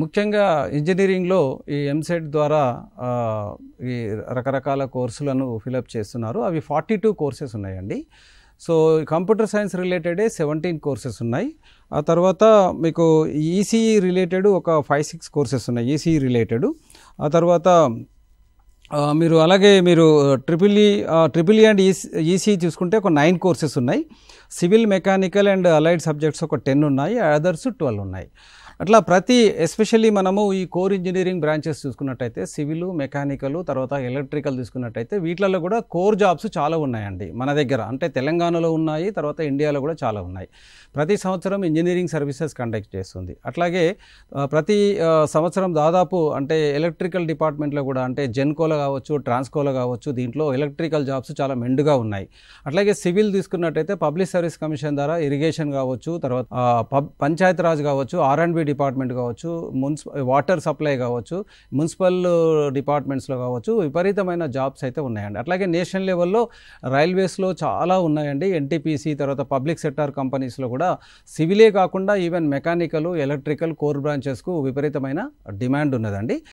ముఖ్యంగా ఇంజినీరింగ్‌లో ఈ ఎంసెట్ ద్వారా ఈ రకరకాల కోర్సులను ఫిలప్ చేస్తున్నారు. అవి 42 కోర్సెస్ ఉన్నాయండి. సో, కంప్యూటర్ సైన్స్ రిలేటెడే 17 కోర్సెస్ ఉన్నాయి. ఆ తర్వాత మీకు ఈసీఈ రిలేటెడ్ ఒక 5, 6 కోర్సెస్ ఉన్నాయి. ECE related. ఆ తర్వాత మీరు ట్రిపుల్ ఈ అండ్ ఈసీఈ చూసుకుంటే ఒక 9 కోర్సెస్ ఉన్నాయి. Civil, mechanical and allied subjects ఒక 10 ఉన్నాయి. అదర్స్ 12 ఉన్నాయి. అట్లా ఎస్పెషల్లీ మనము ఈ కోర్ ఇంజనీరింగ్ బ్రాంచెస్ చూసుకున్నట్టయితే సివిల్, మెకానికల్, తర్వాత ఎలక్ట్రికల్ తీసుకున్నట్టయితే వీటిలలో కూడా కోర్ జాబ్స్ చాలా ఉన్నాయండి మన దగ్గర. అంటే తెలంగాణలో ఉన్నాయి, తర్వాత ఇండియాలో కూడా చాలా ఉన్నాయి. ప్రతి సంవత్సరం ఇంజనీరింగ్ సర్వీసెస్ కండక్ట్ చేస్తుంది. అట్లాగే ప్రతి సంవత్సరం దాదాపు అంటే ఎలక్ట్రికల్ డిపార్ట్మెంట్లో కూడా అంటే జెన్కోలో కావచ్చు, ట్రాన్స్కోలో కావచ్చు, దీంట్లో ఎలక్ట్రికల్ జాబ్స్ చాలా మెండుగా ఉన్నాయి. అట్లాగే సివిల్ తీసుకున్నట్టయితే పబ్లిక్ సర్వీస్ కమిషన్ ద్వారా ఇరిగేషన్ కావచ్చు, తర్వాత పంచాయత్ రాజ్ కావచ్చు, R&B డిపార్ట్మెంట్ కావచ్చు, వాటర్ సప్లై కావచ్చు, మున్సిపల్ డిపార్ట్మెంట్స్లో కావచ్చు, విపరీతమైన జాబ్స్ అయితే ఉన్నాయండి. అట్లాగే నేషనల్ లెవెల్లో రైల్వేస్లో చాలా ఉన్నాయండి. ఎన్టీపీసీ, తర్వాత పబ్లిక్ సెక్టార్ కంపెనీస్లో కూడా సివిలే కాకుండా ఈవెన్ మెకానికల్, ఎలక్ట్రికల్ కోర్ బ్రాంచెస్కు విపరీతమైన డిమాండ్ ఉన్నదండి.